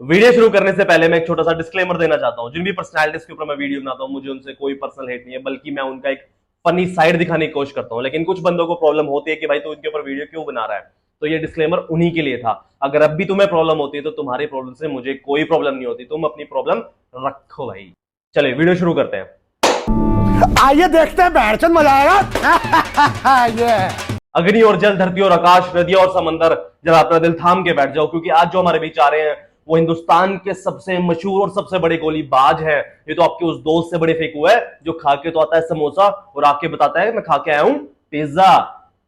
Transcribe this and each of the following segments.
Video शुरू करने से पहले मैं एक छोटा सा डिस्क्लेमर देना चाहता हूं। जिन भी पर्सनालिटीज के ऊपर मैं वीडियो बनाता हूं, मुझे उनसे कोई पर्सनल हेट नहीं है, बल्कि मैं उनका एक फनी साइड दिखाने की कोशिश करता हूं। लेकिन कुछ बंदों को प्रॉब्लम होती है कि भाई तू इनके ऊपर वीडियो क्यों बना रहा है, तो ये डिस्क्लेमर उन्हीं के लिए था। अगर अब भी तुम्हें प्रॉब्लम होती है तो तुम्हारी प्रॉब्लम से मुझे कोई प्रॉब्लम नहीं होती, तुम अपनी प्रॉब्लम रखो भाई। चलिए वीडियो शुरू करते हैं। आइए देखते हैं, बैठचंद मजा आएगा। ये अग्नि और जल, धरती और आकाश, नदियां और समंदर, जब अपना दिल थाम के बैठ जाओ, क्योंकि आज जो हमारे बीच आ रहे हैं वो हिंदुस्तान के सबसे मशहूर और सबसे बड़े गोलीबाज है। ये तो आपके उस दोस्त से बड़े फेंकू है जो खा के तो आता है समोसा और आके बताता है मैं खा के आया हूं pizza.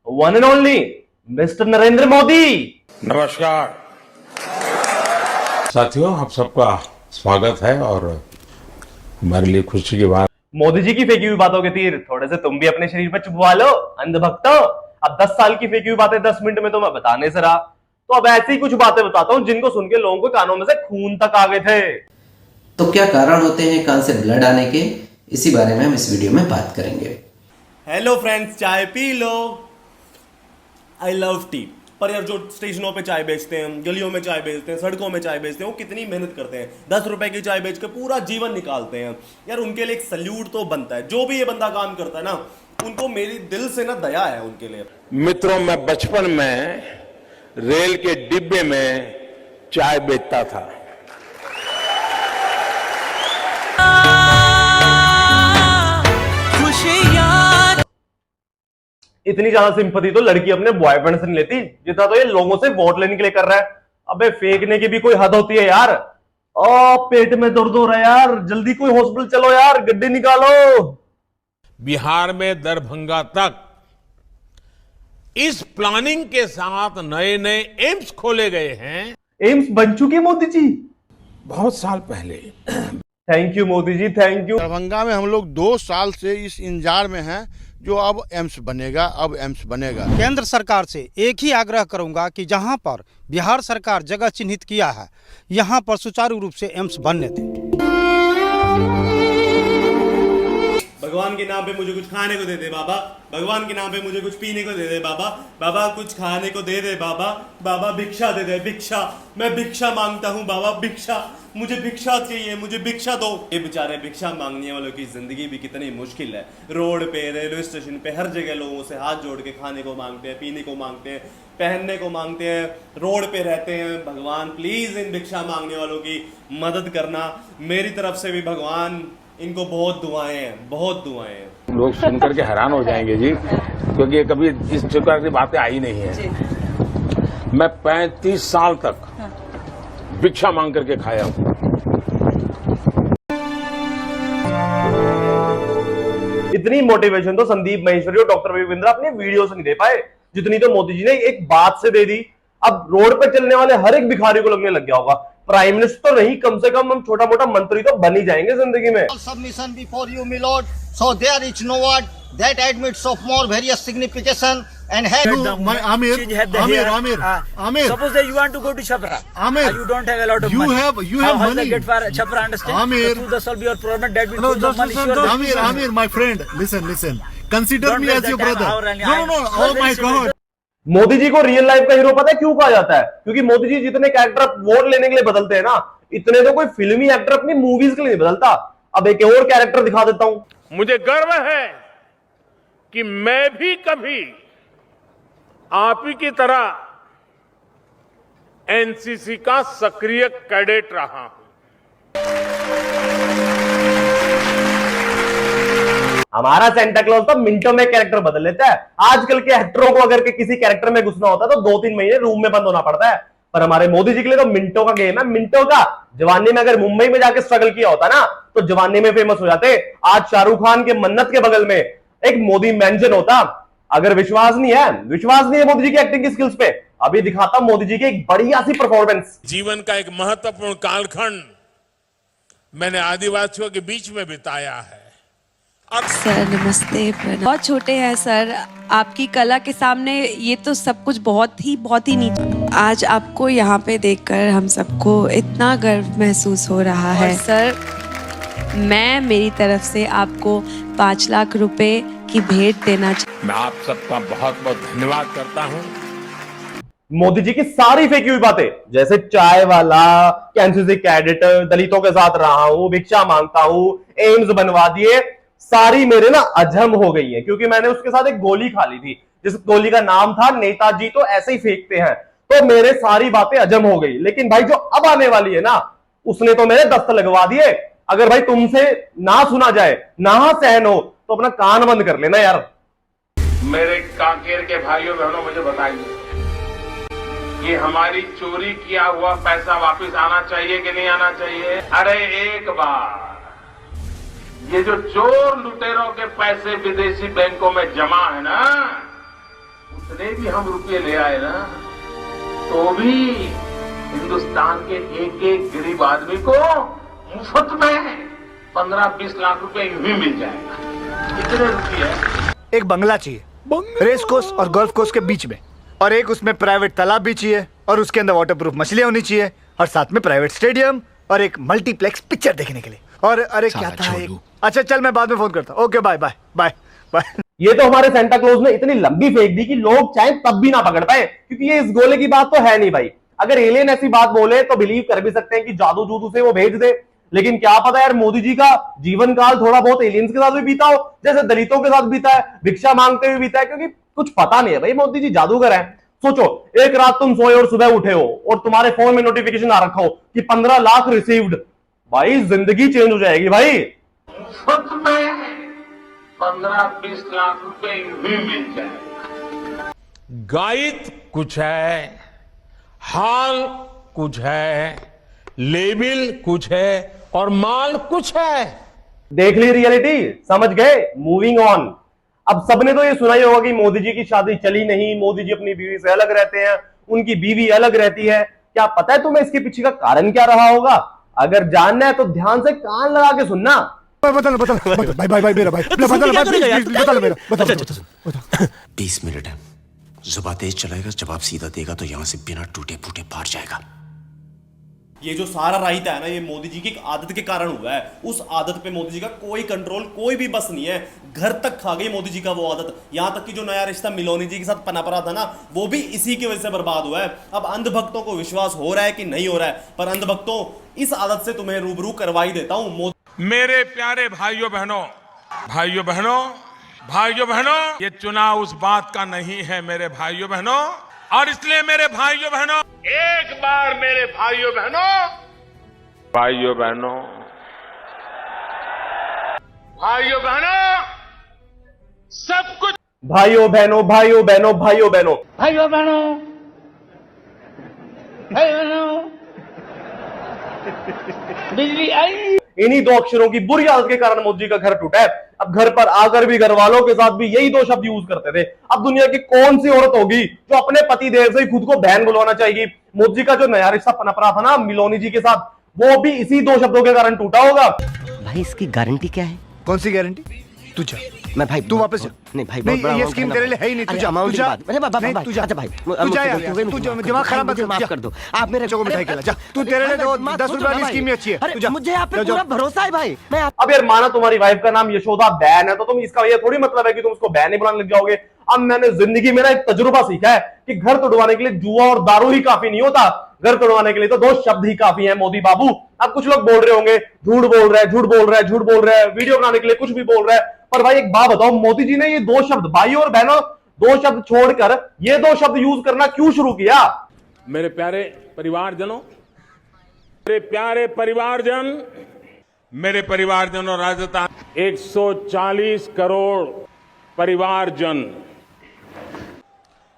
One and only mister Narendra Modi. नमस्कार साथियों, आप सबका स्वागत है और हमारे लिए खुशी की बात। मोदी जी की फेंकी हुई बातों के तीर थोड़े से तुम भी अपने शरीर पर चुभवा लो अंधभक्तों। अब 10 साल की फेंकी हुई बातें 10 मिनट में तो मैं बताने से रहा, तो अब ऐसी कुछ बातें बताता हूं जिनको सुन के लोगों के कानों में से खून तक आ गए थे। तो क्या कारण होते हैं कान से ब्लड आने के, इसी बारे में हम इस वीडियो में बात करेंगे। हेलो फ्रेंड्स, चाय P low. I love T. पर यार जो स्टेशनों पे चाय बेचते हैं, गलियों में चाय बेचते हैं, सड़कों में चाय बेचते हैं, वो कितनी मेहनत करते हैं। 10 रुपए की चाय बेच के पूरा जीवन निकालते हैं यार। उनके लिए एक सल्यूट तो बनता है। जो भी ये बंदा काम करता है ना, उनको मेरी दिल से ना दया है उनके लिए। मित्रों, मैं बचपन में रेल के डिब्बे में चाय बेचता था। इतनी ज्यादा सिंपैथी तो लड़की अपने बॉयफ्रेंड से नहीं लेती जितना तो ये लोगों से वोट लेने के लिए कर रहा है। अबे फेंकने की भी कोई हद होती है यार। पेट में दर्द हो रहा है यार, जल्दी कोई हॉस्पिटल चलो यार, गड्डी निकालो। बिहार में दरभंगा तक इस प्लानिंग के साथ नए नए एम्स खोले गए हैं। एम्स बन चुके मोदी जी, बहुत साल पहले। Thank you Modi ji, thank you. Darbhanga में हम लोग 2 साल से इस इंतजार में हैं, जो अब एम्स बनेगा, अब एम्स बनेगा। केंद्र सरकार से एक ही आग्रह करूंगा कि जहां पर बिहार सरकार जगह चिन्हित किया है, यहां पर सुचारू रूप से एम्स बनने दें। भगवान के नाम पे मुझे कुछ खाने को दे दे बाबा, भगवान के नाम पे मुझे कुछ पीने को दे दे बाबा, बाबा कुछ खाने को दे दे बाबा, बाबा भिक्षा दे दे, भिक्षा। मैं भिक्षा मांगता हूँ बाबा, भिक्षा। मुझे भिक्षा चाहिए, मुझे भिक्षा दो। ये बेचारे भिक्षा मांगने वालों की जिंदगी भी कितनी मुश्किल है। रोड पे, रेलवे स्टेशन पे, हर जगह लोगों से हाथ जोड़ के खाने को मांगते हैं, पीने को मांगते हैं, पहनने को मांगते हैं, रोड पे रहते हैं। भगवान प्लीज इन भिक्षा मांगने वालों की मदद करना। मेरी तरफ से भी भगवान इनको बहुत दुआएं हैं, बहुत दुआएं हैं। लोग सुनकर के हैरान हो जाएंगे जी, क्योंकि ये कभी इस प्रकार की बातें आई नहीं है। मैं 35 साल तक भिक्षा मांग करके खाया हूं। इतनी मोटिवेशन तो संदीप महेश्वरी और डॉक्टर विवेंद्र अपने वीडियो से नहीं दे पाए, जितनी तो मोदी जी ने एक बात से दे दी। अब रोड पे चलने वाले हर एक भिखारी को लगने लग गया होगा प्राइम मिनिस्टर तो नहीं, कम से कम हम छोटा मोटा मंत्री तो बन ही जाएंगे जिंदगी में। Submission before you, my lord. So there is no word that admits of more various signification and has. Amir. Suppose that you want to go to Chhapra. Amir, You don't have a lot of you money. have How money. the get for Chhapra, understand? Amir. So that solve your problem. That will put the money to your Amir, my friend, listen. Consider Don't me waste as your the time. brother. Our rally. No. Oh my God. Modi ji को real life का hero पता है क्यों कहा जाता है? क्योंकि मोदी जी जितने कैरेक्टर वोट लेने के लिए बदलते हैं ना, इतने तो कोई फिल्मी एक्टर अपनी मूवीज के लिए नहीं बदलता। अब एक और कैरेक्टर दिखा देता हूं। मुझे गर्व है कि मैं भी कभी आप ही की तरह एनसीसी का सक्रिय कैडेट रहा हूं। हमारा सेंटा क्लॉज तो मिनटों में कैरेक्टर बदल लेता है। आजकल के एक्टरों को अगर के किसी कैरेक्टर में घुसना होता है तो 2-3 महीने रूम में बंद होना पड़ता है, पर हमारे मोदी जी के लिए तो मिनटों का गेम है, मिनटों का। जवानी में अगर मुंबई में जाके स्ट्रगल किया होता ना तो जवानी में फेमस हो जाते। आज शाहरुख खान के मन्नत के बगल में एक मोदी मेंशन होता। अगर विश्वास नहीं है मोदी जी की एक्टिंग की स्किल्स पे, अभी दिखाता हूं मोदी जी की एक बढ़िया सी परफॉर्मेंस। जीवन का एक महत्वपूर्ण कालखंड मैंने आदिवासियों के बीच में बिताया है। सर नमस्ते, बहुत छोटे हैं सर, आपकी कला के सामने ये तो सब कुछ बहुत ही नीचे। आज आपको यहाँ पे देखकर हम सबको इतना गर्व महसूस हो रहा है सर। मैं मेरी तरफ से आपको 5 लाख रुपए की भेंट देना मैं आप सबका बहुत बहुत धन्यवाद करता हूँ। मोदी जी की सारी फेंकी हुई बातें, जैसे चाय वाला, एनसीसी कैडेट, दलितों के साथ रहा हूं, भिक्षा मांगता हूं, एम्स बनवा दिए, सारी मेरे ना अजम हो गई है, क्योंकि मैंने उसके साथ एक गोली खा ली थी जिस गोली का नाम था नेताजी तो ऐसे ही फेंकते हैं, तो मेरे सारी बातें अजम हो गई। लेकिन भाई जो अब आने वाली है ना, उसने तो मेरे दस्त लगवा दिए। अगर भाई तुमसे ना सुना जाए, ना सहन हो, तो अपना कान बंद कर लेना यार। मेरे कांकेर के भाइयों बहनों, मुझे बताइए कि हमारी चोरी किया हुआ पैसा वापस आना चाहिए कि नहीं आना चाहिए? अरे एक बार ये जो चोर लुटेरों के पैसे विदेशी बैंकों में जमा है ना, उतने भी हम रुपये ले आए ना, तो भी हिंदुस्तान के एक एक गरीब आदमी को मुफ्त में 15-20 लाख रुपए यूं ही मिल जाएगा। कितने रुपये? एक बंगला चाहिए रेस कोर्स और गोल्फ कोर्स के बीच में, और एक उसमें प्राइवेट तालाब भी चाहिए, और उसके अंदर वाटरप्रूफ मछलियां होनी चाहिए, और साथ में प्राइवेट स्टेडियम और एक मल्टीप्लेक्स पिक्चर देखने के लिए। और अरे क्या था एक, अच्छा चल मैं बाद में फोन करता हूँ। Okay bye bye bye bye. ये तो हमारे सेंटा क्लॉज ने इतनी लंबी फेंक दी कि लोग चाहे तब भी ना पकड़ पाए, क्योंकि ये इस गोले की बात तो है नहीं भाई। अगर एलियन ऐसी बात बोले तो बिलीव कर भी सकते हैं कि जादू जूदू से वो भेज दे, लेकिन क्या पता यार मोदी जी का जीवन काल थोड़ा बहुत एलियंस के साथ भी बीता हो, जैसे दलितों के साथ बीता है, भिक्षा मांगते हुए बीता है, क्योंकि कुछ पता नहीं है भाई, मोदी जी जादूगर है। सोचो एक रात तुम सोए और सुबह उठे हो और तुम्हारे फोन में नोटिफिकेशन आ रखा हो कि 15 लाख रिसीव्ड, भाई जिंदगी चेंज हो जाएगी भाई। मुफ्त में 15-20 लाख रुपए यूं ही मिल जाएगा। गाइड कुछ है, हाल कुछ है, लेबिल कुछ है और माल कुछ है। देख ली रियलिटी, समझ गए, मूविंग ऑन। अब सबने तो ये सुना ही होगा कि मोदी जी की शादी चली नहीं, मोदी जी अपनी बीवी से अलग रहते हैं, उनकी बीवी अलग रहती है। क्या पता है तुम्हें इसके पीछे का कारण क्या रहा होगा? अगर जानना है तो ध्यान से कान लगा के सुनना। बता भाई भाई भाई मेरा भाई बता मेरा 20 मिनट है, जुबान तेज चलाएगा, जवाब सीधा देगा तो यहां से बिना टूटे फूटे बाहर जाएगा। ये जो सारा रायता है ना, ये मोदी जी की एक आदत के कारण हुआ है। उस आदत पे मोदी जी का कोई कंट्रोल, कोई भी बस नहीं है। घर तक खा गई मोदी जी का वो आदत। यहां तक कि जो नया रिश्ता मिलोनी जी के साथ पनप रहा था ना, वो भी इसी की वजह से बर्बाद हुआ है। अब अंधभक्तों को विश्वास हो रहा है कि नहीं हो रहा है, पर अंधभक्तों, इस आदत से तुम्हें रूबरू करवाई देता हूं। मेरे प्यारे भाइयों बहनों, भाइयों बहनों, भाइयों बहनों, ये चुनाव उस बात का नहीं है मेरे भाइयों बहनों, और इसलिए मेरे भाइयों बहनों, एक बार मेरे भाइयों बहनों, भाइयों बहनों, भाइयों बहनों, सब कुछ, भाइयों बहनों, भाइयों बहनों, भाइयों बहनों, भाइयों बहनों भाई बहनों, बिजली आई। इन्हीं दो अक्षरों की बुरी आदत के कारण मोदी जी का घर टूटा है। अब घर पर आकर भी घर वालों के साथ भी यही दो शब्द यूज करते थे। अब दुनिया की कौन सी औरत होगी जो अपने पति देव से ही खुद को बहन बुलवाना चाहेगी? मोदी जी का जो नया रिश्ता पनप रहा था ना मिलोनी जी के साथ, वो भी इसी दो शब्दों के कारण टूटा होगा। भाई इसकी गारंटी क्या है? कौन सी गारंटी? तू जा, मैं भाई तू वापस जा। नहीं भाई, नहीं ये स्कीम तेरे लिए है ही नहीं। तू जा, अमाउंट तू जा। अरे बाबा नहीं, भाई, तू जा। अच्छा भाई, तू जा यार, तू दिमाग खराब मत कर, माफ कर दो आप मेरे को मिठाई खिला जा। तू तेरे लिए 10 रुपए वाली स्कीम ही अच्छी है। तू जा, मुझे आप पे पूरा भरोसा है भाई। मैं अब यार माना तुम्हारी वाइफ का नाम यशोदा बैन है, तो तुम इसका ये थोड़ी मतलब है कि तुम उसको बैन ही बुलाने लग जाओगे। अब मैंने जिंदगी में ना एक तजुर्बा सीखा है कि घर तोड़वाने के लिए जुआ और दारू ही काफी नहीं होता, घर तोड़वाने के लिए तो दो शब्द ही काफी है मोदी बाबू। अब कुछ लोग बोल रहे होंगे झूठ बोल रहा है, झूठ बोल रहा है, झूठ बोल रहा है, वीडियो बनाने के लिए कुछ भी बोल रहा है, पर भाई एक बात बताओ, मोदी जी ने ये दो शब्द, भाइयों और बहनों, दो शब्द छोड़कर ये दो शब्द यूज करना क्यों शुरू किया? मेरे प्यारे परिवारजनों, मेरे प्यारे परिवारजन, मेरे परिवारजनों, राजस्थान 140 करोड़ परिवारजन,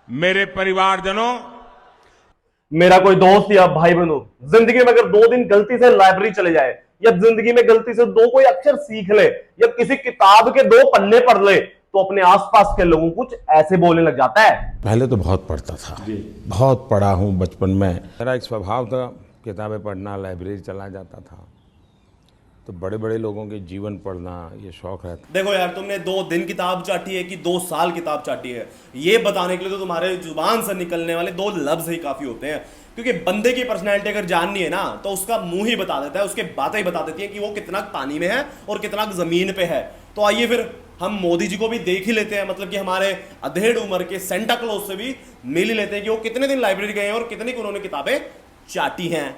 मेरे परिवारजनों, मेरा कोई दोस्त या भाई बहनों जिंदगी में अगर 2 दिन गलती से लाइब्रेरी चले जाए, या जिंदगी में गलती से 2 कोई अक्षर सीख ले, या किसी किताब के 2 पन्ने पढ़ ले, तो अपने आसपास के लोगों कुछ ऐसे बोलने लग जाता है। पहले तो बहुत पढ़ता था, बहुत पढ़ा हूं बचपन में। मेरा एक स्वभाव था किताबें पढ़ना, लाइब्रेरी चला जाता था, तो बड़े बड़े लोगों के जीवन पढ़ना ये शौक रहता। देखो यार, तुमने 2 दिन किताब चाटी है कि 2 साल किताब चाटी है, ये बताने के लिए तो तुम्हारे जुबान से निकलने वाले 2 लफ्ज ही काफी होते हैं। क्योंकि बंदे की पर्सनैलिटी अगर जाननी है ना, तो उसका मुंह ही बता देता है, उसके बातें ही बता देती है कि वो कितना पानी में है और कितना जमीन पे है। तो आइए फिर हम मोदी जी को भी देख ही लेते हैं, मतलब कि हमारे अधेड़ उम्र के सेंटा क्लॉज से भी मिल ही लेते हैं कि वो कितने दिन लाइब्रेरी गए हैं और कितनी उन्होंने किताबें चाटी हैं।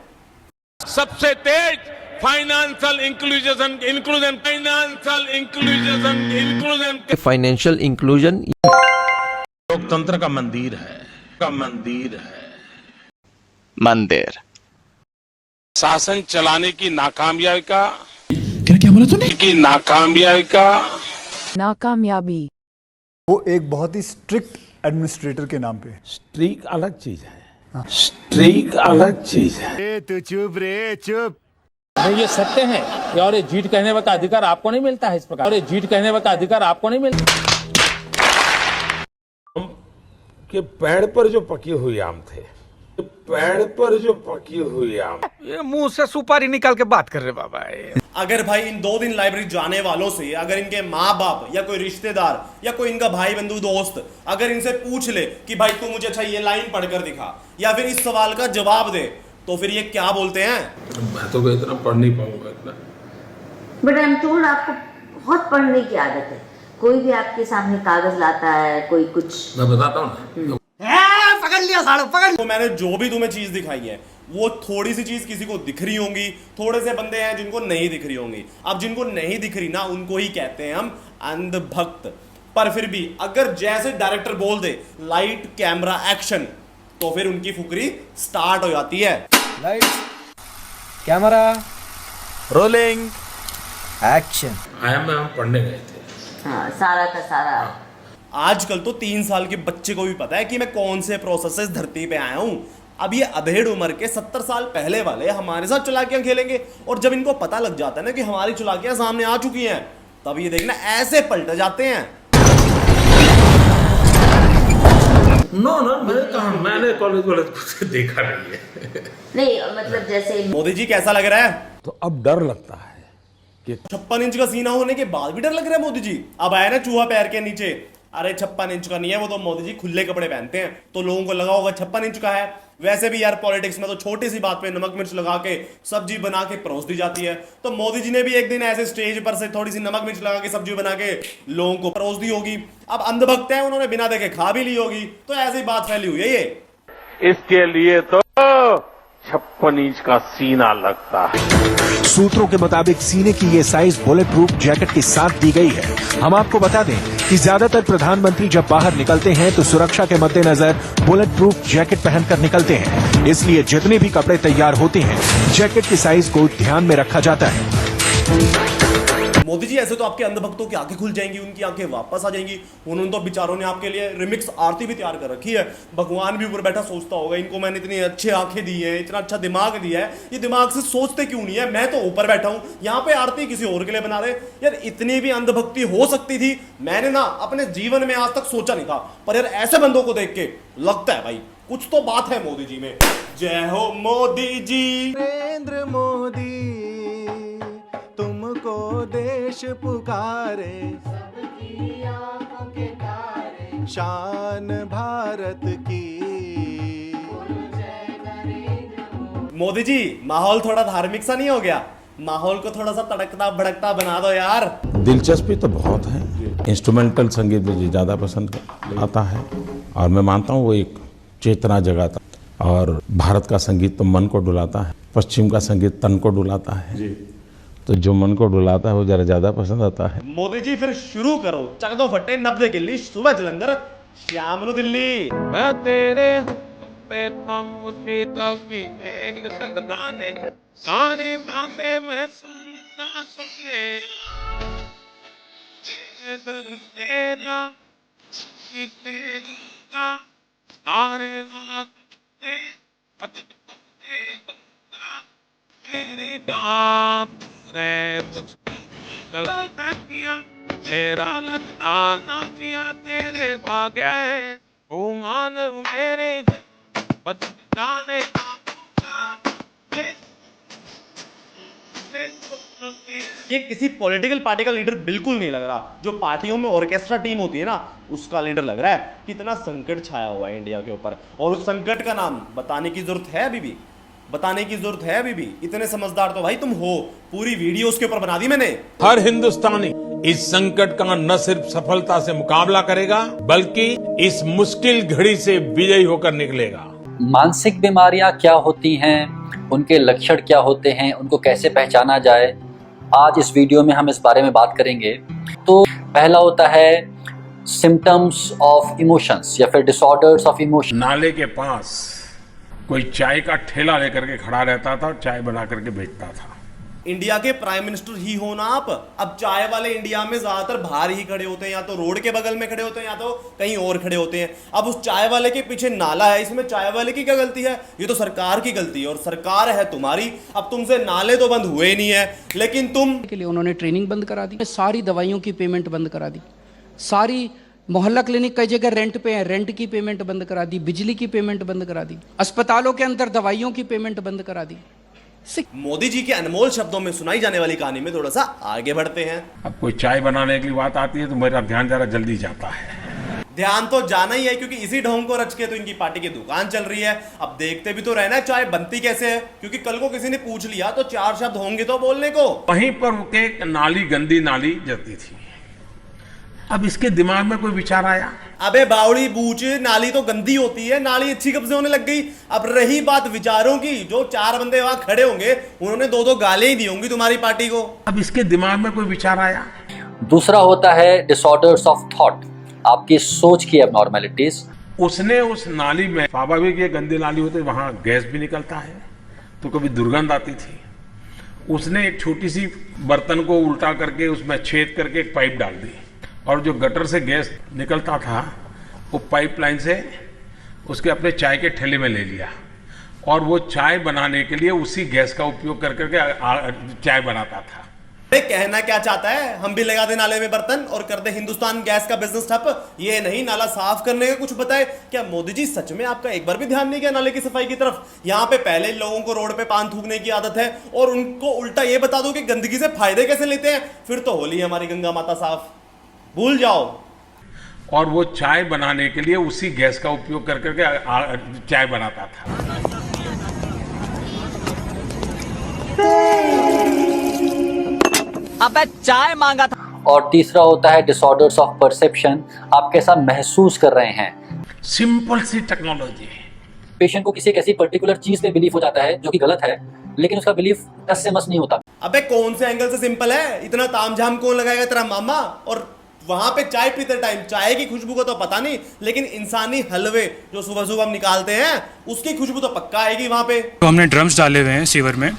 सबसे तेज फाइनेंशियल इंक्लूजन फाइनेंशियल इंक्लूजन लोकतंत्र का मंदिर है, मंदिर शासन चलाने की नाकामयाबी का नाकामयाबी वो एक बहुत ही स्ट्रिक्ट एडमिनिस्ट्रेटर के नाम पे। स्ट्रीक अलग चीज है, स्ट्रीक अलग चीज है। तू चुप रे चुप। नहीं, ये सत्य है और ये झूठ कहने का अधिकार आपको नहीं मिलता है। इस प्रकार और ये झूठ कहने का अधिकार आपको नहीं मिलता। कि पेड़ पर जो पकी हुई आम थे, पेड़ पर जो पकी हुई आम, ये मुंह से सुपारी निकाल के बात कर रहे बाबा। अगर भाई इन 2 दिन लाइब्रेरी जाने वालों से अगर इनके माँ बाप या कोई रिश्तेदार या कोई इनका भाई बंधु दोस्त अगर इनसे पूछ ले कि भाई तू मुझे अच्छा ये लाइन पढ़कर दिखा या फिर इस सवाल का जवाब दे, तो फिर ये क्या बोलते हैं? मैं तो इतना पढ़ नहीं पाऊंगा इतना। बट आई एम टोल्ड आपको बहुत पढ़ने की आदत है। कोई भी आपके सामने कागज लाता है, कोई कुछ, मैं बताता हूँ ना, पकड़ लिया सालो, पकड़। तो मैंने जो भी तुम्हें चीज दिखाई है वो थोड़ी सी चीज किसी को दिख रही होंगी, थोड़े से बंदे हैं जिनको नहीं दिख रही होंगी। अब जिनको नहीं दिख रही ना उनको ही कहते हैं हम अंधभक्त। पर फिर भी अगर जैसे डायरेक्टर बोल दे लाइट कैमरा एक्शन, तो फिर उनकी फुकरी स्टार्ट हो जाती है। Light camera rolling action. हम पढ़ने गए थे। हाँ, सारा का सारा। आजकल तो 3 साल के बच्चे को भी पता है कि मैं कौन से प्रोसेस से इस धरती पे आया हूं। अब ये अधेड़ उम्र के 70 साल पहले वाले हमारे साथ चालाकियां खेलेंगे, और जब इनको पता लग जाता है ना कि हमारी चालाकियां सामने आ चुकी हैं, तब ये देखना ऐसे पलट जाते हैं। मैंने कॉलेज वाले कुछ देखा नहीं है। नहीं मतलब जैसे मोदी जी कैसा लग रहा है? तो अब डर लगता है कि 56 इंच का सीना होने के बाद भी डर लग रहा है मोदी जी। अब आए ना चूहा पैर के नीचे, अरे 56 इंच का नहीं है वो, तो मोदी जी खुले कपड़े पहनते हैं तो लोगों को लगा होगा 56 इंच का है। वैसे भी यार पॉलिटिक्स में तो छोटी सी बात पे नमक मिर्च लगा के सब्जी बना के परोस दी जाती है। तो मोदी जी ने भी एक दिन ऐसे स्टेज पर से थोड़ी सी नमक मिर्च लगा के सब्जी बना के लोगों को परोस दी होगी। अब अंधभक्त है, उन्होंने बिना देखे खा भी ली होगी, तो ऐसी बात फैली हुई है ये। इसके लिए तो 56 इंच का सीना लगता है। सूत्रों के मुताबिक सीने की ये साइज बुलेट प्रूफ जैकेट के साथ दी गई है। हम आपको बता दें कि ज्यादातर प्रधानमंत्री जब बाहर निकलते हैं तो सुरक्षा के मद्देनजर बुलेट प्रूफ जैकेट पहनकर निकलते हैं। इसलिए जितने भी कपड़े तैयार होते हैं जैकेट की साइज को ध्यान में रखा जाता है। मोदी जी ऐसे तो आपके अंधभक्तों की आंखें खुल जाएंगी, उनकी आंखें वापस आ जाएंगी। उन्होंने तो बेचारों ने आपके लिए रिमिक्स आरती भी तैयार कर रखी है। भगवान भी ऊपर बैठा सोचता होगा इनको मैंने इतनी अच्छी आंखें दी है, इतना अच्छा दिमाग दिया है, ये दिमाग से सोचते क्यों नहीं है? मैं तो ऊपर बैठा हूं, यहाँ पे आरती किसी और के लिए बना रहे। यार इतनी भी अंधभक्ति हो सकती थी, मैंने ना अपने जीवन में आज तक सोचा नहीं था। पर यार ऐसे बंदों को देख के लगता है भाई कुछ तो बात है मोदी जी में। जय हो मोदी जी। नरेंद्र मोदी तुमको देश पुकारे, सबकी आंखों के तारे, शान भारत की। मोदी जी माहौल थोड़ा धार्मिक सा नहीं हो गया? माहौल को थोड़ा सा तड़कता भड़कता बना दो यार। दिलचस्पी तो बहुत है। इंस्ट्रूमेंटल संगीत मुझे ज़्यादा पसंद आता है और मैं मानता हूँ वो एक चेतना जगाता, और भारत का संगीत तो मन को डुलाता है, पश्चिम का संगीत तन को डुलाता है जी। तो जो मन को डुलाता है वो जरा ज्यादा पसंद आता है। मोदी जी फिर शुरू करो, चक दो फट्टे 90 किल्ली, सुबह जलंधर शाम नु दिल्ली। मैं तेरे पे तभी एक गाने सारे बातें मैं सुनना सके तेरा सारे तेरे नाम तेरा लताना पिया तेरे भाग्य मान मेरे बताने ये किसी पॉलिटिकल पार्टी का लीडर बिल्कुल नहीं लग रहा। जो पार्टियों में ऑर्केस्ट्रा टीम होती है ना उसका लीडर लग रहा है। कितना संकट छाया हुआ है इंडिया के ऊपर, और उस संकट का नाम बताने की जरूरत है अभी भी, बताने की जरूरत है अभी भी। इतने समझदार तो भाई तुम हो, पूरी वीडियो उसके ऊपर बना दी मैंने। हर हिंदुस्तानी इस संकट का न सिर्फ सफलता से मुकाबला करेगा बल्कि इस मुश्किल घड़ी से विजयी होकर निकलेगा। मानसिक बीमारियां क्या होती हैं, उनके लक्षण क्या होते हैं, उनको कैसे पहचाना जाए, आज इस वीडियो में हम इस बारे में बात करेंगे। तो पहला होता है सिम्टम्स ऑफ इमोशंस या फिर डिसऑर्डर्स ऑफ इमोशन। नाले के पास कोई चाय का ठेला लेकर के खड़ा रहता था और चाय बना करके बेचता था। इंडिया के प्राइम मिनिस्टर ही हो ना आप। अब चाय वाले इंडिया में ज्यादातर बाहर ही खड़े होते हैं, या तो रोड के बगल में खड़े होते हैं या तो कहीं और खड़े होते हैं। अब उस चाय वाले के पीछे नाला है, इसमें चाय वाले की क्या गलती है? ये तो सरकार की गलती है और सरकार है तुम्हारी। अब तुमसे नाले तो बंद हुए नहीं है, लेकिन तुम के लिए उन्होंने ट्रेनिंग बंद करा दी, सारी दवाइयों की पेमेंट बंद करा दी, सारी मोहल्ला क्लिनिक कई जगह रेंट पे है, रेंट की पेमेंट बंद करा दी, बिजली की पेमेंट बंद करा दी, अस्पतालों के अंदर दवाइयों की पेमेंट बंद करा दी। मोदी जी के अनमोल शब्दों में सुनाई जाने वाली कहानी में थोड़ा सा आगे बढ़ते हैं। अब कोई चाय बनाने की बात आती है तो मेरा ध्यान जरा जल्दी जाता है। ध्यान तो जाना ही है, क्योंकि इसी ढोंग को रच के तो इनकी पार्टी की दुकान चल रही है। अब देखते भी तो रहना है चाय बनती कैसे है, क्योंकि कल को किसी ने पूछ लिया तो 4 शब्द होंगे तो बोलने को। वहीं पर उनके नाली, गंदी नाली जाती थी। अब इसके दिमाग में कोई विचार आया, अबे बावड़ी बूच, नाली तो गंदी होती है, नाली अच्छी कब से होने लग गई? अब रही बात विचारों की, जो 4 बंदे वहां खड़े होंगे उन्होंने 2-2 गालें ही दी होंगी तुम्हारी पार्टी को। अब इसके दिमाग में कोई विचार आया। दूसरा होता है डिसऑर्डर्स ऑफ थॉट, आपकी सोच की एबनॉर्मेलिटीज। उसने उस नाली में, स्वाभाविक ये गंदी नाली होती है, वहां गैस भी निकलता है तो कभी दुर्गंध आती थी। उसने एक छोटी सी बर्तन को उल्टा करके उसमें छेद करके एक पाइप डाल दी और जो गटर से गैस निकलता था वो पाइपलाइन से उसके अपने चाय के ठेले में ले लिया और वो चाय बनाने के लिए उसी गैस का उपयोग कर करके चाय बनाता था। कहना क्या चाहता है? हम भी लगा दे नाले में बर्तन और कर दे हिंदुस्तान गैस का बिजनेस ठप? ये नहीं, नाला साफ करने का कुछ बताए। क्या मोदी जी सच में आपका एक बार भी ध्यान नहीं गया नाले की सफाई की तरफ? यहाँ पे पहले लोगों को रोड पे पान थूकने की आदत है और उनको उल्टा ये बता दो कि गंदगी से फायदे कैसे लेते हैं, फिर तो होली हमारी गंगा माता साफ, भूल जाओ। और वो चाय बनाने के लिए उसी गैस का उपयोग कर करके चाय बनाता था। अबे चाय मांगा था। और तीसरा होता है डिसऑर्डर्स ऑफ परसेप्शन, आप कैसा महसूस कर रहे हैं। सिंपल सी टेक्नोलॉजी। पेशेंट को किसी एक ऐसी पर्टिकुलर चीज पे बिलीफ हो जाता है जो कि गलत है, लेकिन उसका बिलीफ 10 से मस नहीं होता। अबे कौन से एंगल से सिंपल है? इतना तामझाम कौन लगाएगा तेरा मामा? और वहां पे चाय पीते टाइम चाय की खुशबू को तो पता नहीं, लेकिन इंसानी हलवे जो सुबह सुबह हम निकालते हैं उसकी खुशबू तो पक्का आएगी वहां पे। तो हमने ड्रम्स डाले हुए हैं सीवर में,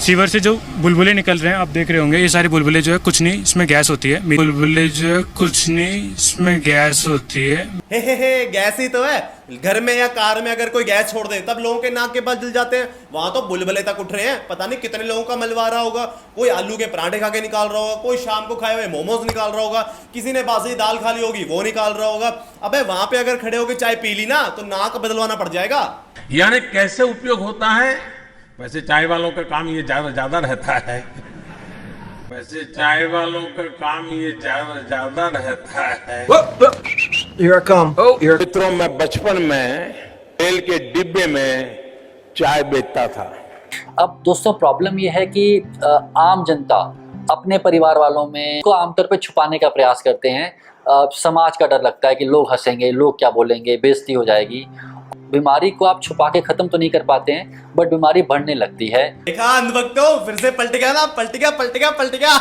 सीवर से जो बुलबुले निकल रहे हैं आप देख रहे होंगे, ये सारे बुलबुले जो है कुछ नहीं, इसमें गैस होती है। बुलबुले जो है कुछ नहीं, इसमें गैस होती है। हे गैस ही तो है। घर में या कार में अगर कोई गैस छोड़ दे तब लोगों के नाक के बाल जल जाते हैं, वहां तो बुलबुले तक उठ रहे हैं। पता नहीं कितने लोगों का मलवा रहा होगा, कोई आलू के पराठे खा के निकाल रहा होगा, कोई शाम को खाए हुए मोमोज निकाल रहा होगा, किसी ने बासी दाल खा ली होगी वो निकाल रहा होगा। अबे वहां पे अगर खड़े होकर चाय पी ली ना तो नाक बदलवाना पड़ जाएगा। यानी कैसे उपयोग होता है? वैसे चाय वालों का काम ये ज्यादा रहता है। वैसे चाय वालों का काम ये ज्यादा रहता है। मित्रों, मैं बचपन में तेल के डिब्बे में चाय बेचता था। अब दोस्तों प्रॉब्लम ये है कि आम जनता अपने परिवार वालों में को आमतौर पे छुपाने का प्रयास करते हैं। समाज का डर लगता है कि लोग हंसेंगे, लोग क्या बोलेंगे, बेइज्जती हो जाएगी। बीमारी को आप छुपा के खत्म तो नहीं कर पाते हैं, बट बीमारी बढ़ने लगती है। देखा अंधभक्तों, फिर से पलट गया ना, पलट गया।